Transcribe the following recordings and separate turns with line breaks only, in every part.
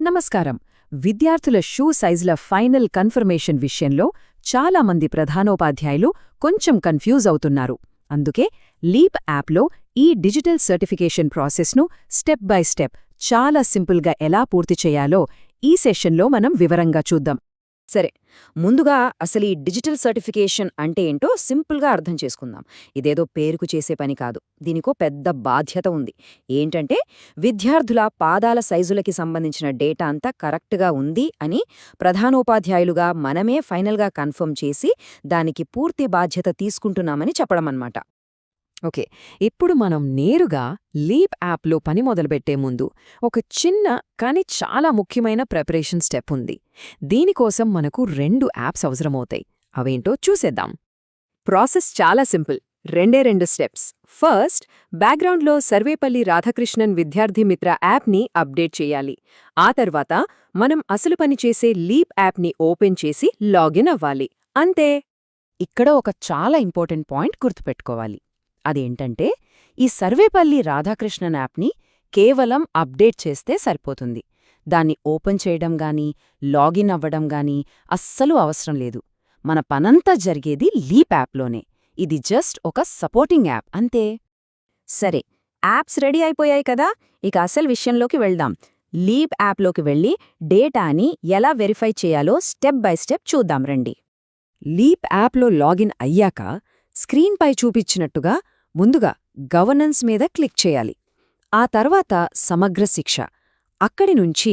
నమస్కారం. విద్యార్థుల shoe సైజుల final confirmation విషయంలో చాలామంది ప్రధానోపాధ్యాయులు కొంచెం కన్ఫ్యూజ్ అవుతున్నారు. అందుకే లీప్ యాప్లో ఈ డిజిటల్ సర్టిఫికేషన్ ప్రాసెస్ను స్టెప్ బై స్టెప్ చాలా సింపుల్గా ఎలా పూర్తి చేయాలో ఈ సెషన్లో మనం వివరంగా చూద్దాం.
సరే, ముందుగా అసలు ఈ డిజిటల్ సర్టిఫికేషన్ అంటే ఏంటో సింపుల్గా అర్థం చేసుకుందాం. ఇదేదో పేరుకు చేసే పని కాదు, దీనికో పెద్ద బాధ్యత ఉంది. ఏంటంటే విద్యార్థుల పాదాల సైజులకి సంబంధించిన డేటా అంతా కరెక్ట్గా ఉంది అని ప్రధానోపాధ్యాయులుగా మనమే ఫైనల్గా కన్ఫర్మ్ చేసి దానికి పూర్తి బాధ్యత తీసుకుంటున్నామని చెప్పడమన్నమాట.
ఓకే, ఇప్పుడు మనం నేరుగా లీప్ యాప్లో పని మొదలుపెట్టే ముందు ఒక చిన్న కానీ చాలా ముఖ్యమైన ప్రిపరేషన్ స్టెప్ ఉంది. దీనికోసం మనకు 2 యాప్స్ అవసరమవుతాయి. అవేంటో చూసేద్దాం. ప్రాసెస్ చాలా సింపుల్, రెండు స్టెప్స్. ఫస్ట్, బ్యాక్గ్రౌండ్లో సర్వేపల్లి రాధాకృష్ణన్ విద్యార్థి మిత్ర యాప్ని అప్డేట్ చేయాలి. ఆ తర్వాత మనం అసలు పనిచేసే లీప్ యాప్ని ఓపెన్ చేసి లాగిన్ అవ్వాలి. అంతే. ఇక్కడ ఒక చాలా ఇంపార్టెంట్ పాయింట్ గుర్తుపెట్టుకోవాలి. అదేంటంటే ఈ సర్వేపల్లి రాధాకృష్ణన్ యాప్ని కేవలం అప్డేట్ చేస్తే సరిపోతుంది. దాన్ని ఓపెన్ చేయడం గానీ లాగిన్ అవ్వడం గానీ అస్సలు అవసరం లేదు. మన పనంతా జరిగేది లీప్ యాప్లోనే. ఇది జస్ట్ ఒక సపోర్టింగ్ యాప్ అంతే.
సరే, యాప్స్ రెడీ అయిపోయాయి కదా, ఇక అసలు విషయంలోకి వెళ్దాం. లీప్ యాప్లోకి వెళ్ళి డేటాని ఎలా వెరిఫై చేయాలో స్టెప్ బై స్టెప్ చూద్దాం రండి.
లీప్ యాప్లో లాగిన్ అయ్యాక స్క్రీన్పై చూపించినట్టుగా ముందుగా గవర్నెన్స్ మీద క్లిక్ చేయాలి. ఆ తర్వాత సమగ్ర శిక్ష, అక్కడి నుంచి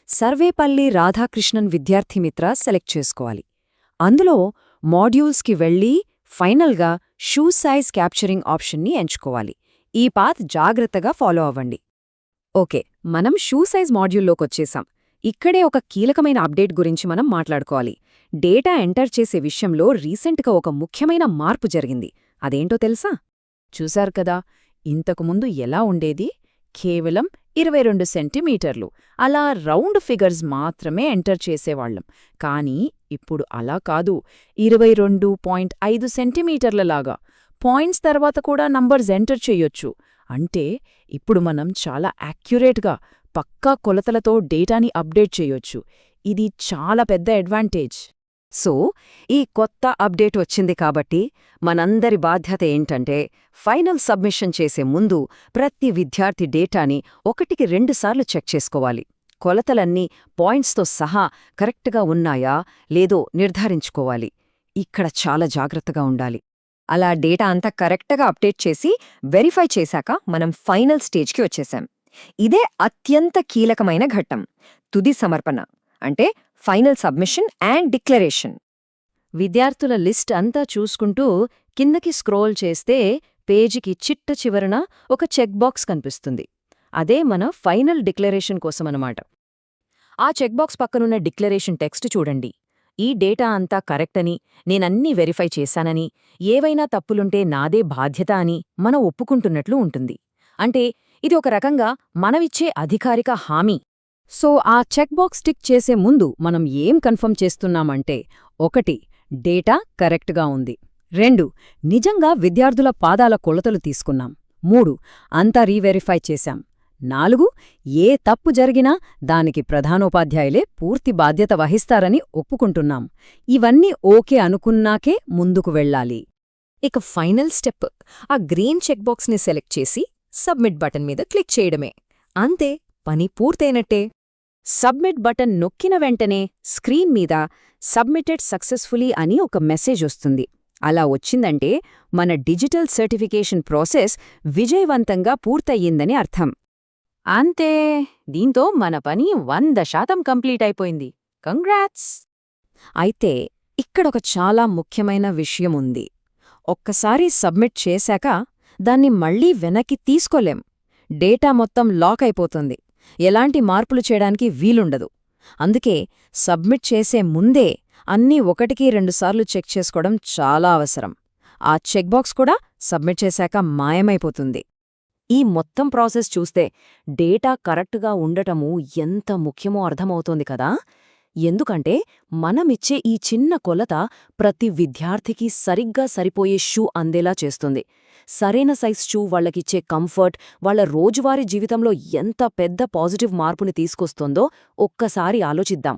సర్వేపల్లి రాధాకృష్ణన్ విద్యార్థిమిత్ర సెలెక్ట్ చేసుకోవాలి. అందులో మాడ్యూల్స్కి వెళ్ళి ఫైనల్గా షూ సైజ్ క్యాప్చరింగ్ ఆప్షన్ని ఎంచుకోవాలి. ఈ పాత్ జాగ్రత్తగా ఫాలో అవ్వండి. ఓకే, మనం షూ సైజ్ మాడ్యూల్లోకొచ్చేసాం. ఇక్కడే ఒక కీలకమైన అప్డేట్ గురించి మనం మాట్లాడుకోవాలి. డేటా ఎంటర్ చేసే విషయంలో రీసెంట్గా ఒక ముఖ్యమైన మార్పు జరిగింది. అదేంటో తెలుసా? చూశారు కదా, ఇంతకుముందు ఎలా ఉండేది? కేవలం 22 సెంటీమీటర్లు అలా రౌండ్ ఫిగర్స్ మాత్రమే ఎంటర్ చేసేవాళ్లం. కానీ ఇప్పుడు అలా కాదు, 22.5 సెంటీమీటర్లలాగా పాయింట్స్ తర్వాత కూడా నంబర్స్ ఎంటర్ చెయ్యొచ్చు. అంటే ఇప్పుడు మనం చాలా యాక్యురేట్గా పక్కా కొలతలతో డేటాని అప్డేట్ చేయొచ్చు. ఇది చాలా పెద్ద అడ్వాంటేజ్.
సో ఈ కొత్త అప్డేట్ వచ్చింది కాబట్టి మనందరి బాధ్యత ఏంటంటే ఫైనల్ సబ్మిషన్ చేసే ముందు ప్రతి విద్యార్థి డేటాని 1-2 సార్లు చెక్ చేసుకోవాలి. కొలతలన్నీ పాయింట్స్తో సహా కరెక్ట్గా ఉన్నాయా లేదో నిర్ధారించుకోవాలి. ఇక్కడ చాలా జాగ్రత్తగా ఉండాలి. అలా డేటా అంతా కరెక్ట్గా అప్డేట్ చేసి వెరిఫై చేశాక మనం ఫైనల్ స్టేజ్కి వచ్చేశాం. ఇదే అత్యంత కీలకమైన ఘట్టం, తుది సమర్పణ, అంటే ఫైనల్ సబ్మిషన్ అండ్ డిక్లరేషన్.
విద్యార్థుల లిస్ట్ అంతా చూసుకుంటూ కిందకి స్క్రోల్ చేస్తే పేజీకి చిట్ట చివరన ఒక చెక్ బాక్స్ కనిపిస్తుంది. అదే మన ఫైనల్ డిక్లరేషన్ కోసమన్నమాట. ఆ చెక్ బాక్స్ పక్కనున్న డిక్లరేషన్ టెక్స్ట్ చూడండి. ఈ డేటా అంతా కరెక్ట్ అని, నేనన్నీ వెరిఫై చేశానని, ఏవైనా తప్పులుంటే నాదే బాధ్యత అని మనం ఒప్పుకుంటున్నట్లు ఉంటుంది. అంటే ఇది ఒక రకంగా మనమిచ్చే అధికారిక హామీ. సో ఆ చెక్ బాక్స్ టిక్ చేసే ముందు మనం ఏం కన్ఫర్మ్ చేస్తున్నామంటే 1. డేటా కరెక్ట్గా ఉంది. 2. నిజంగా విద్యార్థుల పాదాల కొలతలు తీసుకున్నాం. 3. అంతా రీవెరిఫై చేశాం. 4. ఏ తప్పు జరిగినా దానికి ప్రధానోపాధ్యాయులే పూర్తి బాధ్యత వహిస్తారని ఒప్పుకుంటున్నాం. ఇవన్నీ ఓకే అనుకున్నాకే ముందుకు వెళ్ళాలి. ఇక ఫైనల్ స్టెప్, ఆ గ్రీన్ చెక్ బాక్స్ని సెలెక్ట్ చేసి సబ్మిట్ బటన్ మీద క్లిక్ చేయడమే. అంతే, పని పూర్తయినట్టే. సబ్మిట్ బటన్ నొక్కిన వెంటనే స్క్రీన్ మీద సబ్మిటెడ్ సక్సెస్ఫుల్లీ అని ఒక మెసేజ్ వస్తుంది. అలా వచ్చిందంటే మన డిజిటల్ సర్టిఫికేషన్ ప్రాసెస్ విజయవంతంగా పూర్తయ్యిందని అర్థం. అంతే, దీంతో మన పని 100% కంప్లీట్ అయిపోయింది. కంగ్రాట్స్! అయితే ఇక్కడొక చాలా ముఖ్యమైన విషయం ఉంది. ఒక్కసారి సబ్మిట్ చేశాక దాన్ని మళ్లీ వెనక్కి తీసుకోలేం. డేటా మొత్తం లాక్ అయిపోతుంది. ఎలాంటి మార్పులు చేయడానికి వీలుండదు. అందుకే సబ్మిట్ చేసే ముందే అన్నీ 1-2 సార్లు చెక్ చేసుకోవడం చాలా అవసరం. ఆ చెక్ బాక్స్ కూడా సబ్మిట్ చేశాక మాయమైపోతుంది. ఈ మొత్తం ప్రాసెస్ చూస్తే డేటా కరెక్ట్గా ఉండటము ఎంత ముఖ్యమో అర్థమవుతోంది కదా. ఎందుకంటే మనమిచ్చే ఈ చిన్న కొలత ప్రతి విద్యార్థికి సరిగ్గా సరిపోయే షూ అందేలా చేస్తుంది.
సరైన సైజ్ షూ వాళ్ళకిచ్చే కంఫర్ట్, వాళ్ళ రోజువారీ జీవితంలో ఎంత పెద్ద పాజిటివ్ మార్పుని తీసుకొస్తోందో ఒక్కసారి ఆలోచిద్దాం.